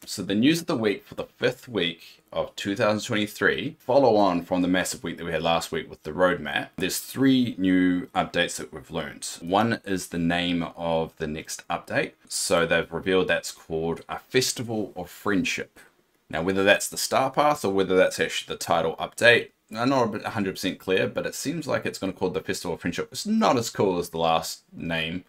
So the news of the week for the 5th week of 2023, follow on from the massive week that we had last week with the roadmap. There's 3 new updates that we've learned. One is the name of the next update. So they've revealed that's called a Festival of Friendship. Now, whether that's the star path or whether that's actually the title update, I'm not 100% clear, but it seems like it's going to call it the Festival of Friendship. It's not as cool as the last name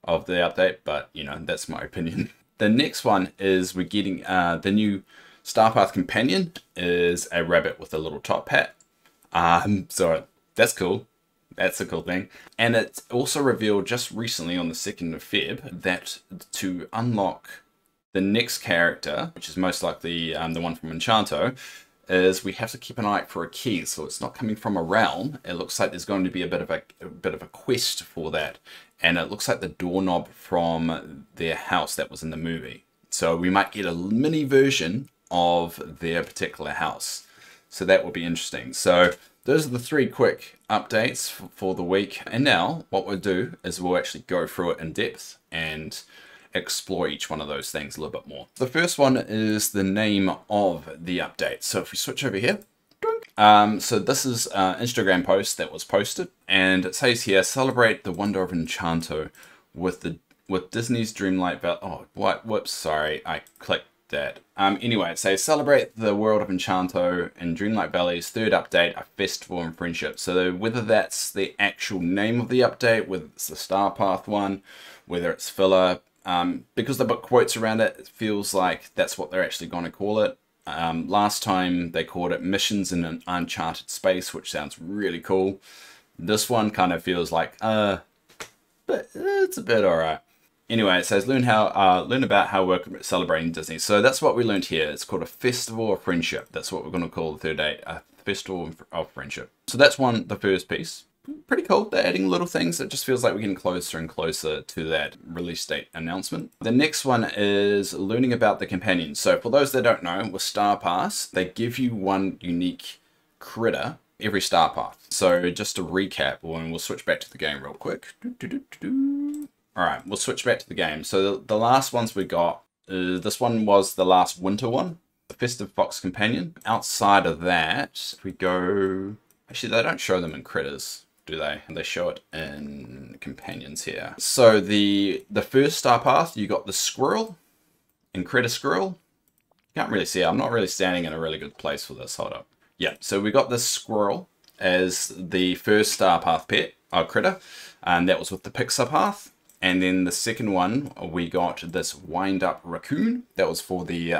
of the update, but you know, that's my opinion. The next one is we're getting the new Star Path companion is a rabbit with a little top hat. So that's cool. That's a cool thing. And it's also revealed just recently on the 2nd of Feb that to unlock the next character, which is most likely the one from Enchanto, is we have to keep an eye out for a key. So it's not coming from a realm. It looks like there's going to be a bit of a quest for that. And it looks like the doorknob from their house that was in the movie. So we might get a mini version of their particular house. So that will be interesting. So those are the 3 quick updates for the week. And now what we'll do is we'll actually go through it in depth and explore each one of those things a little bit more. The first one is the name of the update. So if we switch over here, so this is an Instagram post that was posted, and it says here, celebrate the wonder of Enchanto with Disney's Dreamlight Valley. Oh, what? Whoops, sorry, I clicked that. Anyway, it says celebrate the world of Enchanto in Dreamlight Valley's 3rd update, a festival and friendship. So whether that's the actual name of the update, whether it's the Star Path one, whether it's filler, because they put quotes around it, it feels like that's what they're actually going to call it. Last time they called it Missions in an Uncharted Space, which sounds really cool. This one kind of feels like, but it's a bit alright. Anyway, it says learn about how we're celebrating Disney. So that's what we learned here. It's called a Festival of Friendship. That's what we're going to call the 3rd date, a Festival of Friendship. So that's the first piece. Pretty cool. They're adding little things. It just feels like we're getting closer and closer to that release date announcement. The next one is learning about the companions. So for those that don't know, with Star Pass, they give you one unique critter every Star Path. So just to recap, and we'll switch back to the game real quick. All right, we'll switch back to the game. So the last ones we got, this one was the last winter one, the Festive Fox Companion. Outside of that, we go... Actually, they don't show them in critters, do they? They show it in companions here. So the first Star Path, you got the squirrel and critter squirrel. You can't really see it. I'm not really standing in a really good place for this. Hold up. Yeah, so we got this squirrel as the first Star Path pet, critter, and that was with the Pixar Path. And then the second one, we got this wind-up raccoon. That was for the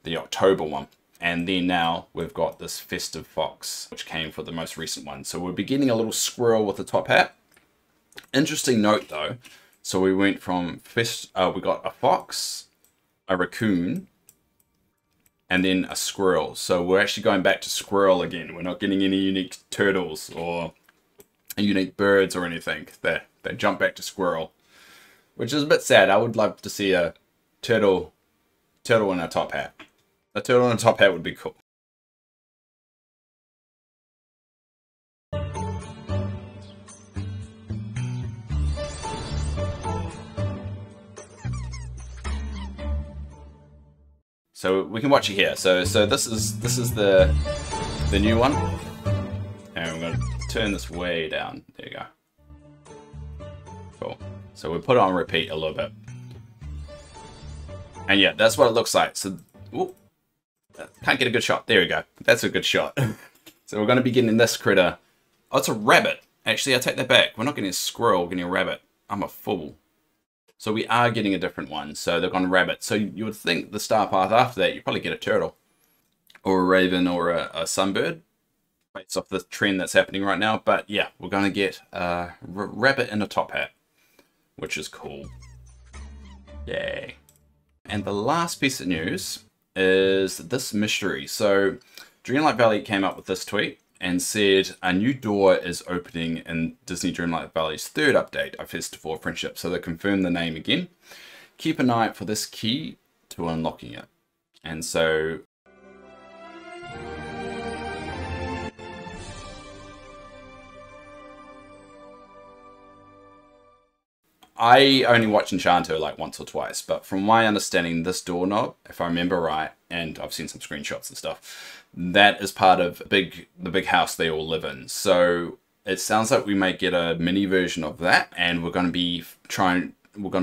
October one. And then now we've got this Festive Fox, which came for the most recent one. So we're beginning a little squirrel with a top hat. Interesting note though. So we went from we got a fox, a raccoon, and then a squirrel. So we're actually going back to squirrel again. We're not getting any unique turtles or unique birds or anything. They jump back to squirrel, which is a bit sad. I would love to see a turtle in a top hat. A turtle on a top hat would be cool. So we can watch it here. So this is the new one, and we're going to turn this way down. There you go. Cool. So we put it on repeat a little bit, and yeah, that's what it looks like. So. Ooh. Can't get a good shot. There we go. That's a good shot. So we're going to be getting this critter. Oh, it's a rabbit. Actually, I take that back. We're not getting a squirrel, we're getting a rabbit. I'm a fool. So we are getting a different one. So they're going rabbit. So you would think the Star Path after that, you probably get a turtle. Or a raven or a sunbird. Based off the trend that's happening right now. But yeah, we're going to get a rabbit in a top hat. Which is cool. Yay. And the last piece of news is this mystery. So Dreamlight Valley came up with this tweet and said a new door is opening in Disney Dreamlight Valley's 3rd update, a Festival of Friendship. So they confirmed the name again. Keep an eye out for this key to unlocking it. And so I only watch Enchanto like once or twice, but from my understanding, this doorknob, if I remember right, and I've seen some screenshots and stuff, that is part of the big house they all live in. So it sounds like we may get a mini version of that, and we're going to be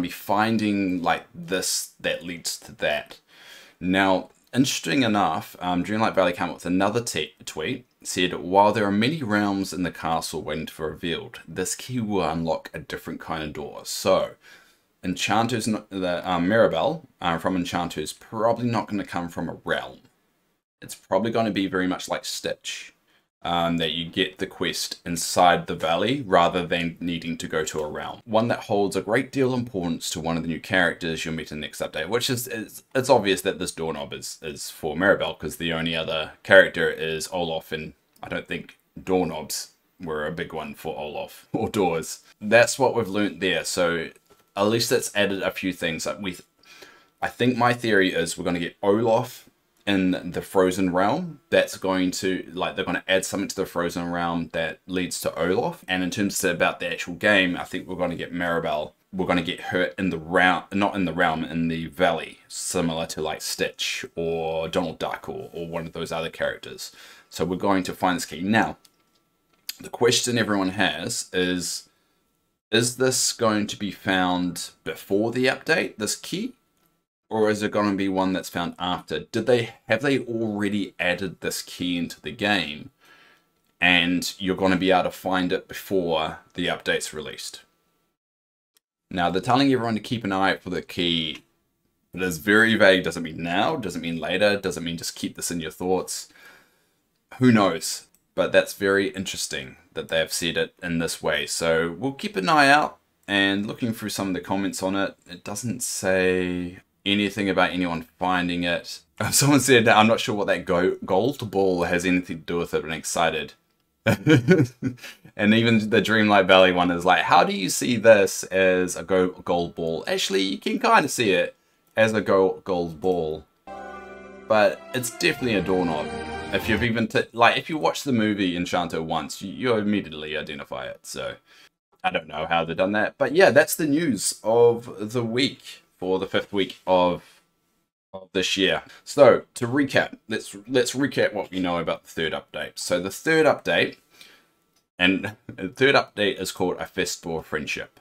finding like this that leads to that. Now, interesting enough, Dreamlight Valley came up with another tweet. Said, while there are many realms in the castle waiting to be revealed, this key will unlock a different kind of door. So, Enchanters, the Mirabelle from Enchanters, probably not going to come from a realm. It's probably going to be very much like Stitch, that you get the quest inside the valley rather than needing to go to a realm. One that holds a great deal of importance to one of the new characters you'll meet in the next update, which is it's obvious that this doorknob is for Mirabelle, because the only other character is Olaf, and I don't think doorknobs were a big one for Olaf, or doors. That's what we've learnt there, so at least it's added a few things. I think my theory is we're going to get Olaf in the Frozen realm. That's going to, like, they're going to add something to the Frozen realm that leads to Olaf. And in terms of about the actual game, I think we're going to get Mirabelle. We're going to get her in the realm, not in the realm, in the valley, similar to like Stitch or Donald Duck or one of those other characters. So we're going to find this key. Now, the question everyone has is this going to be found before the update, this key? Or is it going to be one that's found after? Have they already added this key into the game, and you're going to be able to find it before the update's released? Now, they're telling everyone to keep an eye out for the key. It is very vague. Doesn't mean now, doesn't mean later, doesn't mean just keep this in your thoughts. Who knows? But that's very interesting that they have said it in this way. So we'll keep an eye out, and looking through some of the comments on it, it doesn't say anything about anyone finding it. Someone said, I'm not sure what that gold ball has anything to do with it, but I'm excited. And even the Dreamlight Valley one is like, how do you see this as a gold ball? Actually, you can kind of see it as a gold ball, but it's definitely a doorknob. If you've even, if you watch the movie Enchanto once, you immediately identify it. So I don't know how they've done that, but yeah, that's the news of the week for the 5th week of this year. So to recap, let's recap what we know about the 3rd update. So the 3rd update, and the 3rd update is called A Festival of Friendship.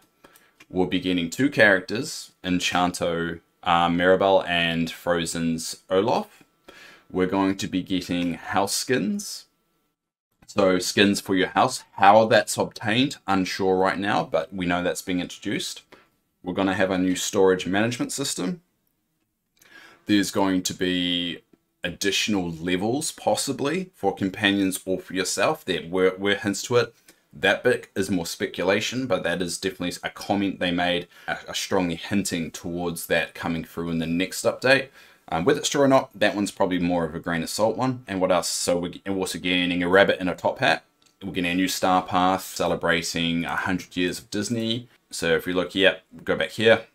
We'll be getting 2 characters, Enchanto, Mirabelle, and Frozen's Olaf. We're going to be getting house skins. So skins for your house. How that's obtained, unsure right now, but we know that's being introduced. We're going to have a new storage management system. There's going to be additional levels, possibly, for companions or for yourself. There were hints to it. That bit is more speculation, but that is definitely a comment they made, strongly hinting towards that coming through in the next update. Whether it's true or not, that one's probably more of a grain of salt one. And what else? So we're also getting a rabbit in a top hat. We're getting a new star path celebrating 100 years of Disney. So if we look here, go back here,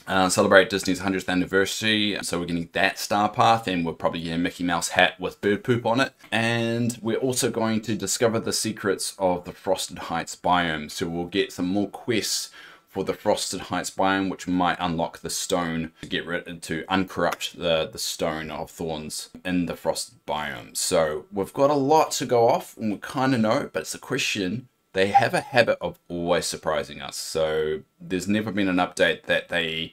celebrate Disney's 100th anniversary. So we're getting that star path, and we're probably getting a Mickey Mouse hat with bird poop on it. And we're also going to discover the secrets of the Frosted Heights biome. So we'll get some more quests for the Frosted Heights biome, which might unlock the stone to uncorrupt the stone of thorns in the Frosted biome. So we've got a lot to go off, and we kind of know, but it's a question. They have a habit of always surprising us. So there's never been an update that they've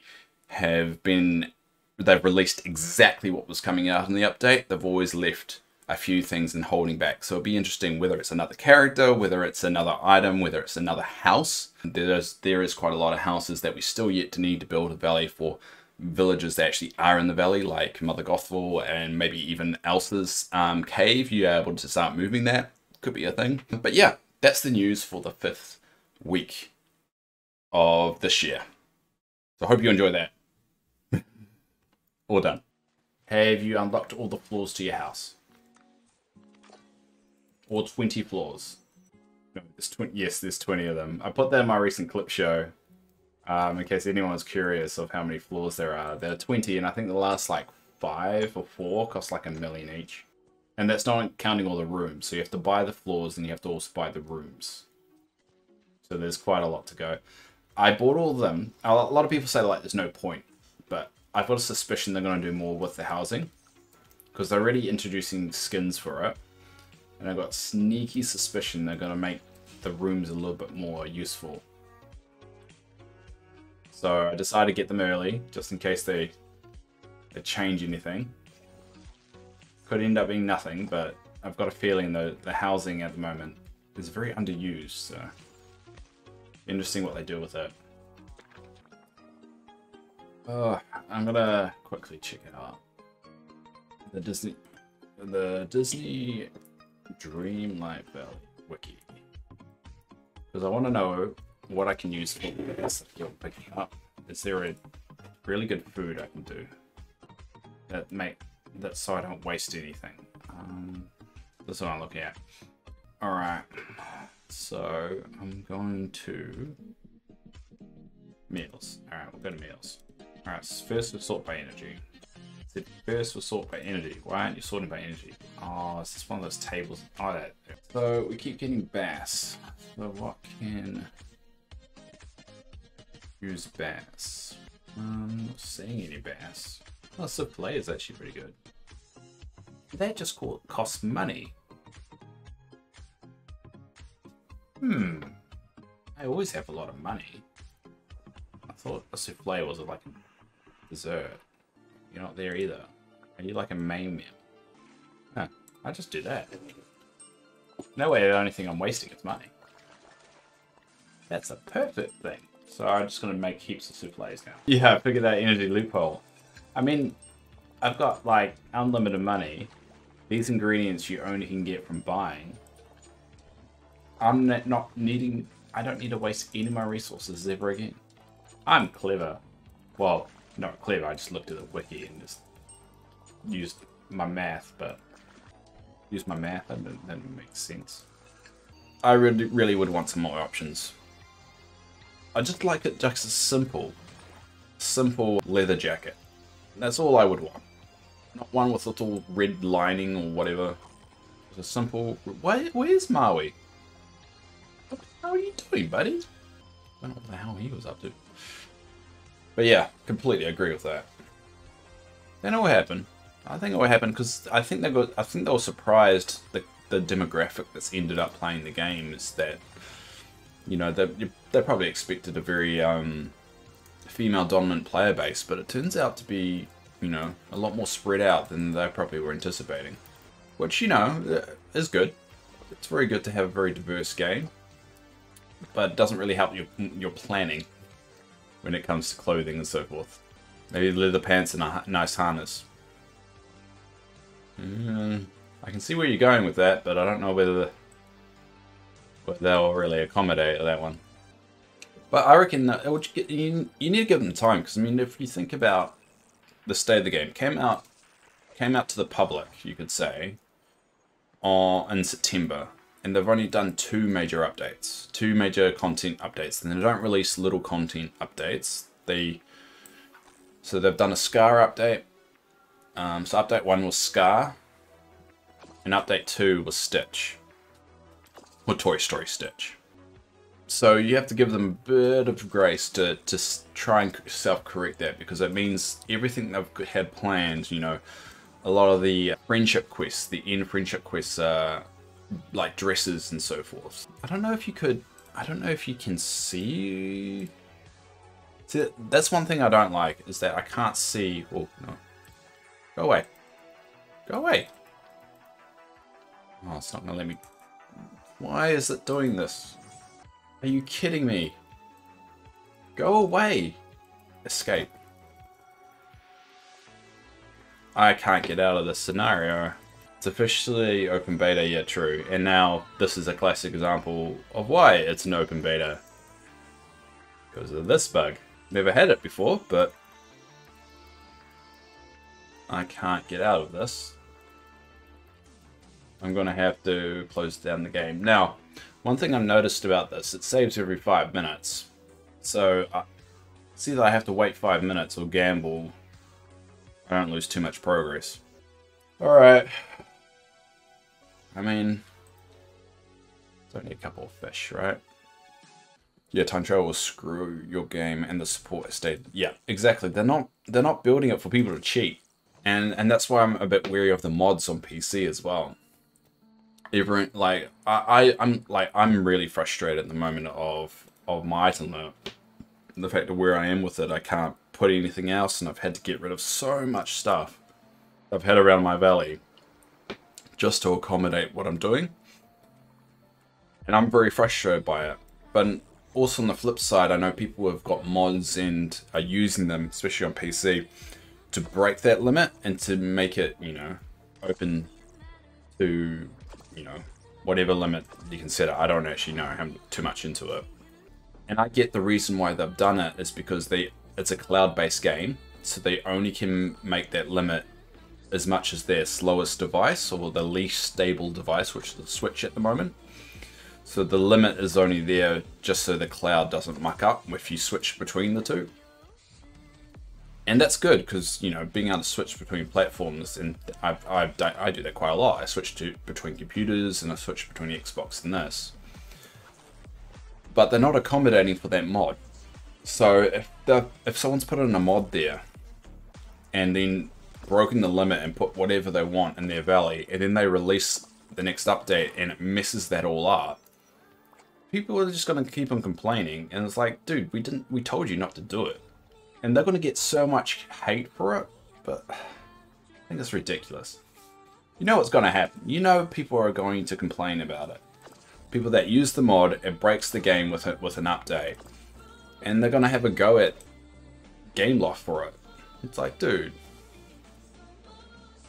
released exactly what was coming out in the update. They've always left a few things and holding back. So it'll be interesting whether it's another character, whether it's another item, whether it's another house. There is quite a lot of houses that we still yet to need to build a valley for villages that actually are in the valley, like Mother Gothel and maybe even Elsa's cave. You're able to start moving that. Could be a thing. But yeah, that's the news for the 5th week of this year. So I hope you enjoy that. All done. Have you unlocked all the floors to your house? All 20 floors. No, there's 20, yes, there's 20 of them. I put that in my recent clip show. In case anyone was curious of how many floors there are. There are 20, and I think the last like 5 or 4 cost like $1 million each. And that's not counting all the rooms. So you have to buy the floors, and you have to also buy the rooms. So there's quite a lot to go. I bought all of them. A lot of people say like there's no point, but I've got a suspicion they're going to do more with the housing because they're already introducing skins for it, and I've got a sneaky suspicion they're going to make the rooms a little bit more useful. So I decided to get them early just in case they change anything. Could end up being nothing, but I've got a feeling the housing at the moment is very underused, so interesting what they do with it. I'm gonna quickly check it out. The Disney Dreamlight Valley wiki, because I want to know what I can use for this that you're picking up. Is there a really good food I can do that so I don't waste anything? That's what I'm looking at. Alright, so I'm going to meals. Alright, we'll go to meals. Alright, first we'll sort by energy. First we'll sort by energy. Why aren't you sorting by energy? Oh, it's just one of those tables. Oh, that. So we keep getting bass. So what can use bass? Not seeing any bass. Oh, souffle is actually pretty good. They just cost money. I always have a lot of money. I thought a souffle was like a dessert. You're not there either. Are you like a main meal? Huh, I just do that. No way the only thing I'm wasting is money. That's a perfect thing. So I'm just going to make heaps of souffles now. Yeah, I figured that energy loophole. I mean, I've got like unlimited money. These ingredients you only can get from buying. I don't need to waste any of my resources ever again. I'm clever. Well, not clever, I just looked at the wiki and just used my math, but that didn't make sense. I really would want some more options. I just like it just a simple leather jacket. That's all I would want. Not one with a little red lining or whatever. Just a simple... Where's Maui? How are you doing, buddy? I don't know what the hell he was up to. But yeah, completely agree with that. Then what happened? I think what happened because I think they were surprised the demographic that's ended up playing the game is that, you know, they probably expected a very female dominant player base, but it turns out to be, you know, a lot more spread out than they probably were anticipating. Which, you know, is good. It's very good to have a very diverse game, but it doesn't really help your planning when it comes to clothing and so forth. Maybe leather pants and a nice harness. I can see where you're going with that, but I don't know whether they'll really accommodate that one. But I reckon that you need to give them time, because I mean, if you think about the state of the game, came out to the public, you could say, in September, and they've only done two major content updates, and they don't release little content updates. So they've done a Scar update. So update 1 was Scar, and update 2 was Stitch, or Toy Story Stitch. So you have to give them a bit of grace to try and self-correct that, because it means everything they've had planned, you know, a lot of the friendship quests, the end friendship quests, like dresses and so forth. I don't know if you can see. See, that's one thing I don't like, is that I can't see. Oh no. Go away. Go away. Oh, it's not gonna let me. Why is it doing this? Are you kidding me? Go away. Escape. I can't get out of this scenario. It's officially open beta, yeah, true. And now this is a classic example of why it's an open beta. Because of this bug. Never had it before, but I can't get out of this. I'm going to have to close down the game. Now, one thing I've noticed about this, it saves every 5 minutes. So, it's either I have to wait 5 minutes or gamble. I don't lose too much progress. Alright. I mean, it's only a couple of fish, right? Yeah, time travel will screw your game and the support estate. Yeah, exactly. They're not building it for people to cheat. And that's why I'm a bit wary of the mods on PC as well. Everyone, like, I'm really frustrated at the moment of my item limit. The fact of where I am with it, I can't put anything else, and I've had to get rid of so much stuff I've had around my valley just to accommodate what I'm doing. And I'm very frustrated by it. But also on the flip side, I know people have got mods and are using them, especially on PC, to break that limit and to make it, you know, open to, you know, whatever limit you can set it. I don't actually know. I haven't too much into it. And I get the reason why they've done it is because it's a cloud-based game, so they only can make that limit as much as their slowest device or the least stable device, which is the Switch at the moment. So the limit is only there just so the cloud doesn't muck up if you switch between the two. And that's good because, you know, being able to switch between platforms, and I do that quite a lot. I switch between computers and I switch between Xbox and this. But they're not accommodating for that mod. So if someone's put in a mod there and then broken the limit and put whatever they want in their valley, and then they release the next update and it messes that all up, people are just going to keep on complaining. And it's like, dude, we told you not to do it. And they're going to get so much hate for it, but I think it's ridiculous. You know what's going to happen. You know people are going to complain about it. People that use the mod, it breaks the game with an update. And they're going to have a go at Gameloft for it. It's like, dude,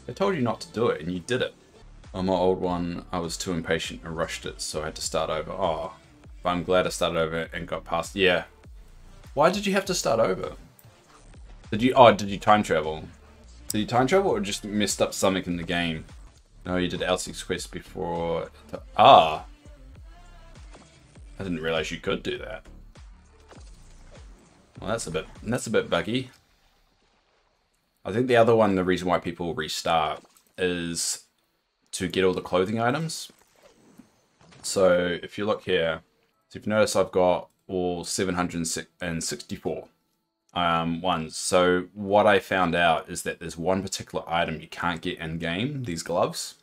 I told you not to do it, and you did it. On my old one, I was too impatient and rushed it, so I had to start over. Oh, but I'm glad I started over and got past. Yeah. Why did you have to start over? Did you time travel? Did you time travel or just messed up something in the game? No, you did Elsie's quest before. Ah. I didn't realize you could do that. Well, that's a bit buggy. I think the other one, the reason why people restart is to get all the clothing items. So if you look here, so if you notice I've got all 764 ones. So what I found out is that there's one particular item you can't get in game, these gloves.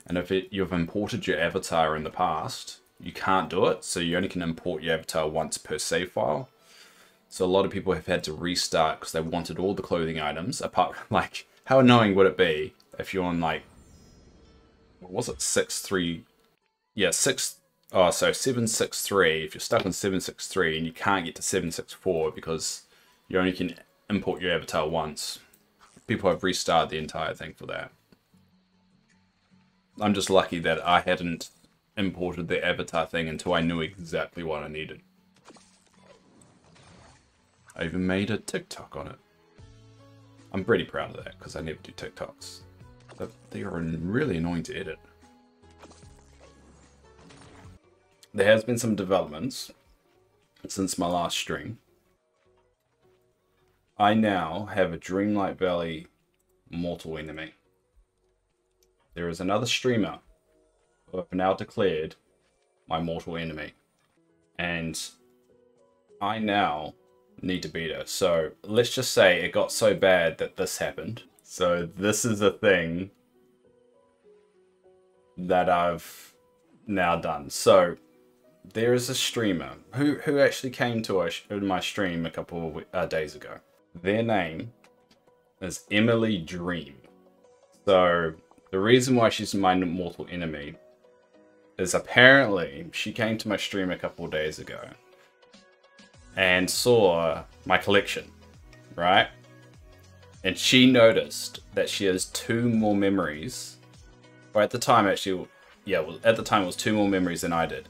And if you've imported your avatar in the past, you can't do it. So you only can import your avatar once per save file. So a lot of people have had to restart because they wanted all the clothing items. Apart from, like, how annoying would it be if you're on, like, what was it, 6.3? Yeah, 763. If you're stuck on 763 and you can't get to 764 because you only can import your avatar once. People have restarted the entire thing for that. I'm just lucky that I hadn't imported the avatar thing until I knew exactly what I needed. I even made a TikTok on it. I'm pretty proud of that because I never do TikToks. But they are really annoying to edit. There has been some developments since my last stream. I now have a Dreamlight Valley mortal enemy. There is another streamer who I've now declared my mortal enemy. And I now need to beat her. So let's just say it got so bad that this happened. So this is a thing that I've now done. So there is a streamer who actually came to my stream a couple of days ago. Their name is Emily Dream. So the reason why she's my mortal enemy is apparently she came to my stream a couple of days ago and saw my collection, right? And she noticed that she has 2 more memories. Or at the time, actually, yeah, well, at the time it was 2 more memories than I did.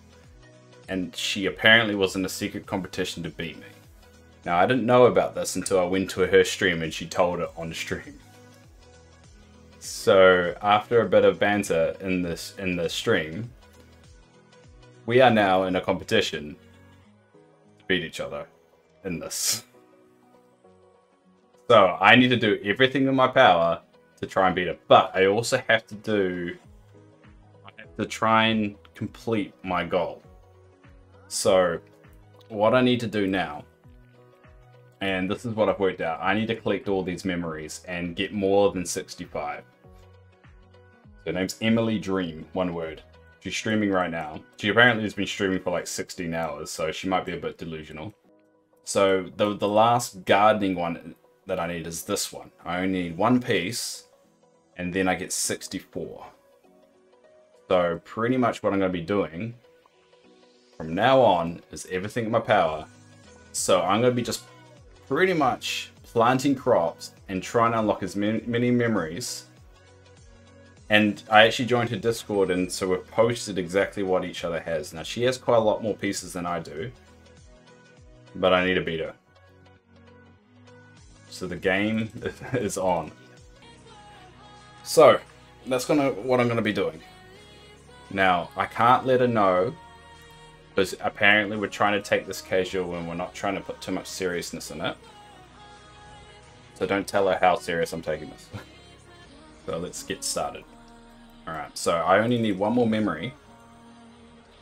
And she apparently was in a secret competition to beat me. Now, I didn't know about this until I went to her stream and she told it on stream. So after a bit of banter in the stream, we are now in a competition to beat each other in this. So I need to do everything in my power to try and beat her. But I also have to try and complete my goal. So what I need to do now, and this is what I've worked out, I need to collect all these memories and get more than 65. Her name's Emily Dream, one word. She's streaming right now. She apparently has been streaming for like 16 hours, so she might be a bit delusional. So the last gardening one that I need is this one. I only need one piece, and then I get 64. So pretty much what I'm going to be doing from now on is everything in my power. So I'm going to be just pretty much planting crops and trying to unlock as many memories. And I actually joined her Discord, and so we've posted exactly what each other has. Now, she has quite a lot more pieces than I do, but I need to beat her. So the game is on. So, that's what I'm going to be doing. Now, I can't let her know, because apparently we're trying to take this casual and we're not trying to put too much seriousness in it. So don't tell her how serious I'm taking this. So let's get started. Alright, so I only need one more memory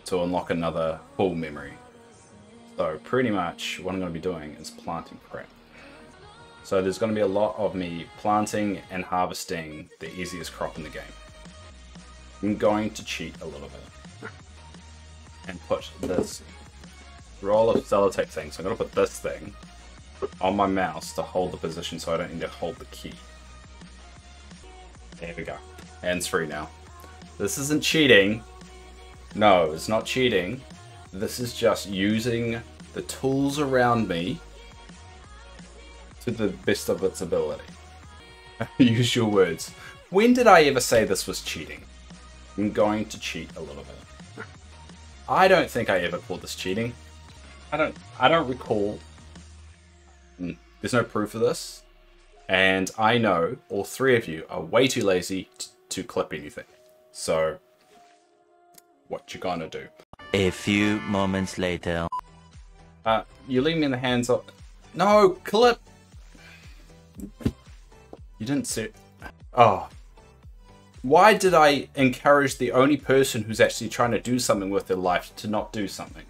to unlock another full memory. So pretty much what I'm going to be doing is planting crap. So there's going to be a lot of me planting and harvesting the easiest crop in the game. I'm going to cheat a little bit and put this roll of sellotape thing. So I'm going to put this thing on my mouse to hold the position so I don't need to hold the key. There we go. Hands free now. This isn't cheating. No, it's not cheating. This is just using the tools around me to the best of its ability. Use your words. When did I ever say this was cheating? I'm going to cheat a little bit. I don't think I ever called this cheating. I don't recall. There's no proof of this. And I know all three of you are way too lazy to clip anything. So, what you gonna do? A few moments later. You leave me in the hands of... No, clip! You didn't see it. Oh. Why did I encourage the only person who's actually trying to do something with their life to not do something?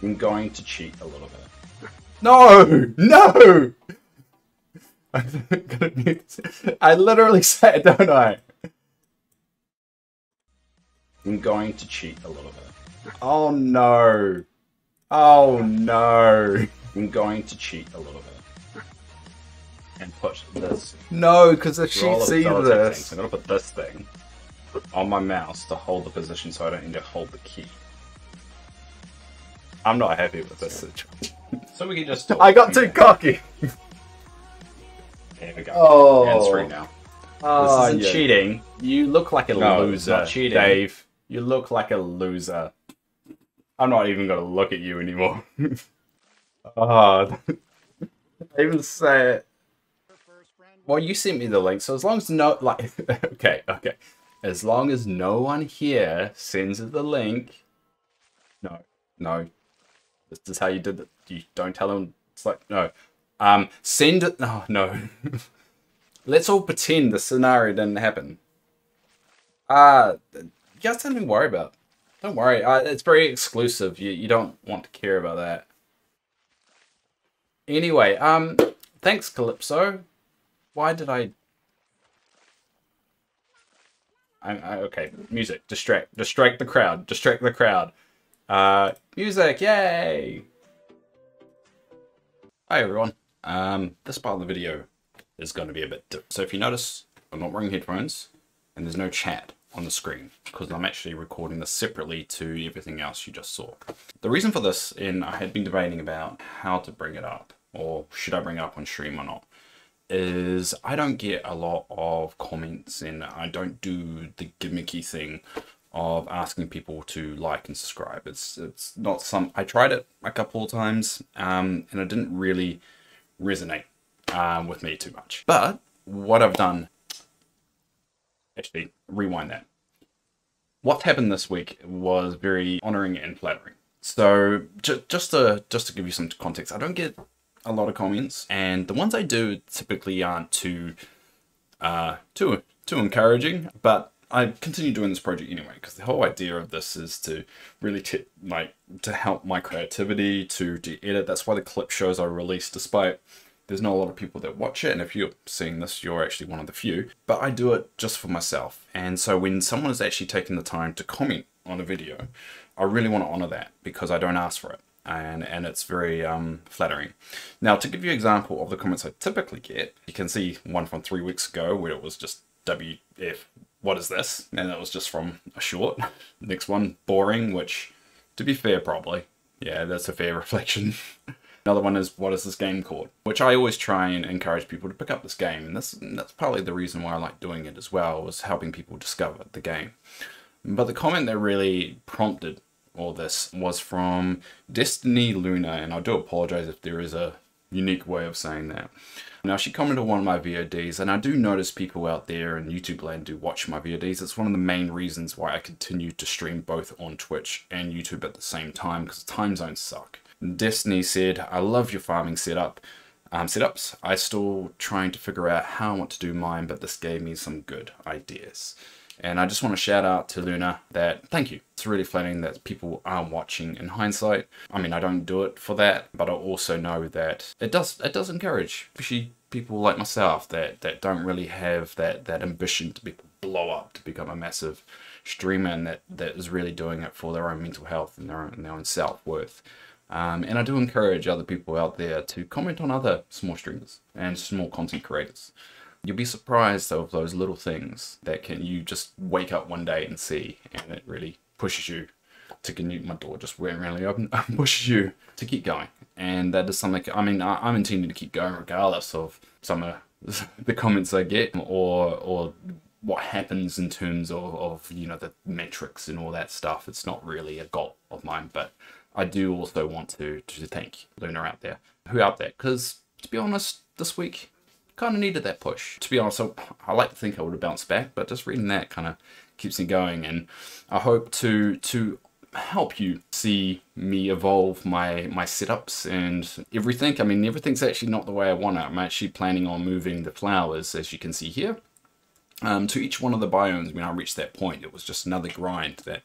I'm going to cheat a little bit. No! No! I literally said, don't I? I'm going to cheat a little bit. Oh no. Oh no. I'm going to cheat a little bit. And put this. No, because if she sees this. I'm going to put this thing on my mouse to hold the position so I don't need to hold the key. I'm not happy with this situation. So we can just... I got too cocky. There we go. Oh. Hands free now. Oh, this isn't cheating. You look like a loser, not cheating. Dave. You look like a loser. I'm not even going to look at you anymore. Oh. I even say it. Well, you sent me the link, so as long as no... like, okay. As long as no one here sends the link... No. This is how you did it. You don't tell them... It's like, no. Send it... Oh, no. Let's all pretend the scenario didn't happen. You guys don't even worry about it. Don't worry. It's very exclusive. You don't want to care about that. Anyway, thanks, Calypso. Why did I... okay, music. Distract the crowd. Distract the crowd. Music, yay! Hi everyone. This part of the video is going to be a bit different. So if you notice, I'm not wearing headphones and there's no chat on the screen because I'm actually recording this separately to everything else you just saw. The reason for this, and I had been debating about how to bring it up, or should I bring it up on stream or not, is I don't get a lot of comments and I don't do the gimmicky thing of asking people to like and subscribe. It's not some... I tried it a couple of times and it didn't really resonate with me too much. But what I've done... Actually, rewind that. What happened this week was very honoring and flattering. So just to give you some context, I don't get a lot of comments, and the ones I do typically aren't too encouraging, but I continue doing this project anyway, because the whole idea of this is to really to help my creativity, to edit. That's why the clip shows I release, despite there's not a lot of people that watch it, and if you're seeing this, you're actually one of the few. But I do it just for myself, and so when someone is actually taking the time to comment on a video, I really want to honor that, because I don't ask for it, and it's very flattering. Now, to give you an example of the comments I typically get, you can see one from 3 weeks ago where it was just WF, what is this? And that was just from a short. Next one, boring, which, to be fair, probably. Yeah, that's a fair reflection. Another one is, what is this game called? Which I always try and encourage people to pick up this game. And that's partly the reason why I like doing it as well, was helping people discover the game. But the comment that really prompted all this was from Destiny Luna, and I do apologize if there is a unique way of saying that. Now, she commented on one of my VODs, and I do notice people out there in YouTube land do watch my VODs. It's one of the main reasons why I continue to stream both on Twitch and YouTube at the same time, because time zones suck. Destiny said, I love your farming setups. I still trying to figure out how I want to do mine, but this gave me some good ideas. And I just want to shout out to Luna that thank you. It's really flattering that people are watching in hindsight. I mean, I don't do it for that, but I also know that it does encourage, especially people like myself that don't really have that ambition to blow up, to become a massive streamer, and that is really doing it for their own mental health and their own self-worth. And I do encourage other people out there to comment on other small streamers and small content creators. You'll be surprised of those little things that you just wake up one day and see, and it really pushes you to continue. My door just went really open. Pushes you to keep going, and that is something. I mean, I'm intending to keep going regardless of some of the comments I get or what happens in terms of you know, the metrics and all that stuff. It's not really a goal of mine, but I do also want to thank Luna out there, because to be honest, this week kind of needed that push. To be honest, I like to think I would have bounced back, but just reading that kind of keeps me going, and I hope to help you see me evolve my setups and everything. I mean, everything's actually not the way I want it. I'm actually planning on moving the flowers, as you can see here, to each one of the biomes. When I reached that point, it was just another grind that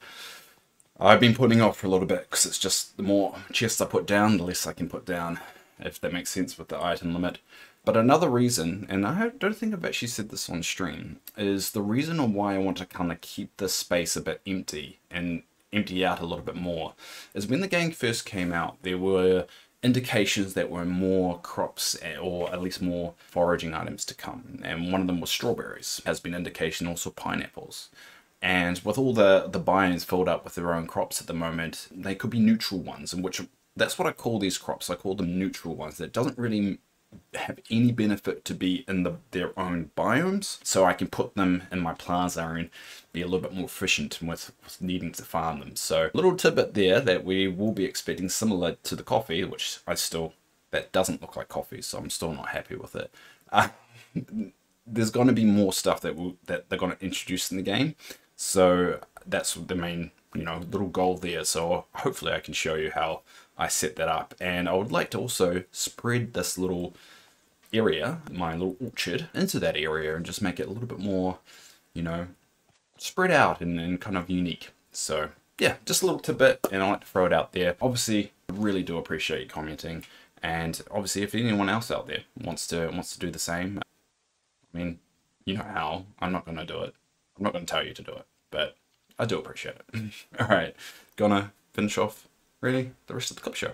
I've been putting off for a little bit, because it's just the more chests I put down, the less I can put down, if that makes sense with the item limit. But another reason, and I don't think I've actually said this on stream, is the reason on why I want to kind of keep this space a bit empty and empty out a little bit more, is when the game first came out, there were indications that were more crops, or at least more foraging items to come, and one of them was strawberries. Has been indication also pineapples. And with all the biomes filled up with their own crops at the moment, they could be neutral ones, in which that's what I call these crops. I call them neutral ones. That doesn't really have any benefit to be in their own biomes, so I can put them in my plaza and be a little bit more efficient with needing to farm them. So little tidbit there that we will be expecting, similar to the coffee, which that doesn't look like coffee, so I'm still not happy with it. There's going to be more stuff that they're going to introduce in the game. So that's the main, you know, little goal there. So hopefully I can show you how I set that up. And I would like to also spread this little area, my little orchard, into that area and just make it a little bit more, you know, spread out and kind of unique. So yeah, just a little tidbit, and I like to throw it out there. Obviously, I really do appreciate you commenting. And obviously, if anyone else out there wants to do the same, I mean, you know how, I'm not going to do it. I'm not going to tell you to do it, but I do appreciate it. All right, gonna finish off, really, the rest of the clip show.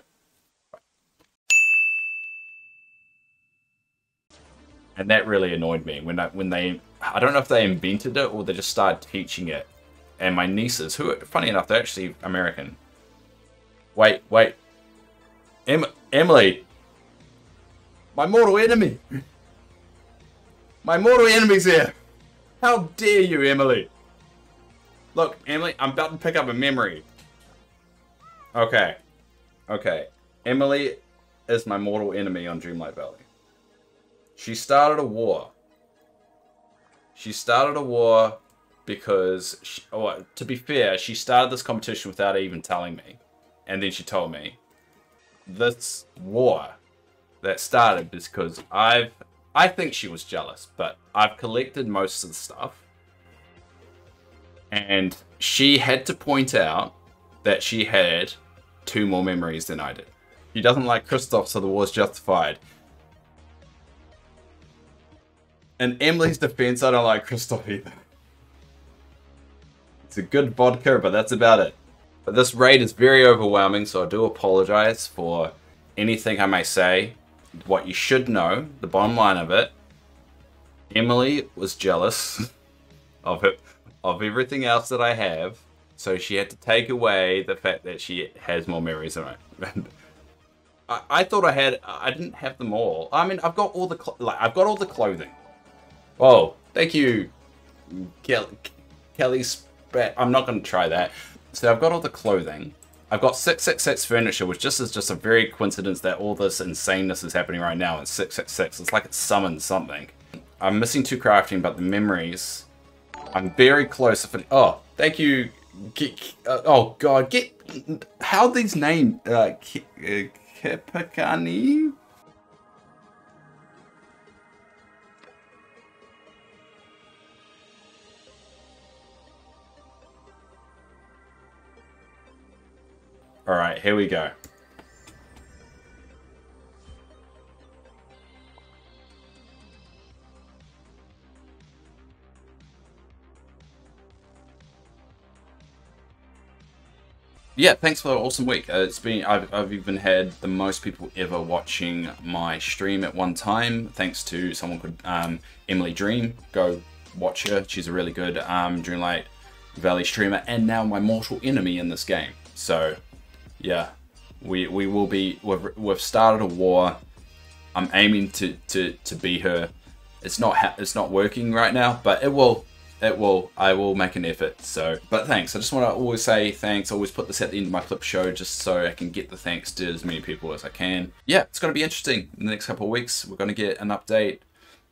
And that really annoyed me when they, I don't know if they invented it or they just started teaching it. And my nieces, who, funny enough, they're actually American. Wait. Emily. My mortal enemy. My mortal enemy's here. How dare you, Emily? Look, Emily, I'm about to pick up a memory. Okay. Emily is my mortal enemy on Dreamlight Valley. She started a war. Because, to be fair, she started this competition without even telling me. And then she told me. This war that started because I think she was jealous, but I've collected most of the stuff. And she had to point out that she had 2 more memories than I did. She doesn't like Kristoff, so the war's justified. In Emily's defense, I don't like Kristoff either. It's a good vodka, but that's about it. But this raid is very overwhelming, so I do apologize for anything I may say. What you should know, the bottom line of it, Emily was jealous of it, of everything else that I have, so she had to take away the fact that she has more memories than I. I thought I didn't have them all. I mean, I've got all the clothing. Oh, thank you, Kelly Spat. I'm not going to try that. So I've got all the clothing. I've got 666 furniture, which is just a very coincidence that all this insaneness is happening right now. It's 666. It's like it summoned something. I'm missing 2 crafting, but the memories, I'm very close. Oh, thank you. Oh God, how these named Kepakani? All right, here we go. Yeah, thanks for an awesome week. It's been I've even had the most people ever watching my stream at one time, thanks to someone called Emily Dream. Go watch her. She's a really good Dreamlight Valley streamer, and now my mortal enemy in this game. So yeah, we will be. We've started a war. I'm aiming to be her. It's not working right now, but it will. I will make an effort. So, but thanks. I just want to always say thanks. I always put this at the end of my clip show just so I can get the thanks to as many people as I can. Yeah, it's going to be interesting in the next couple of weeks. We're going to get an update.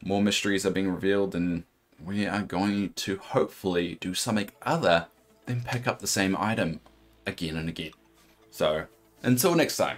More mysteries are being revealed, and we are going to hopefully do something other than pick up the same item again and again. So, until next time.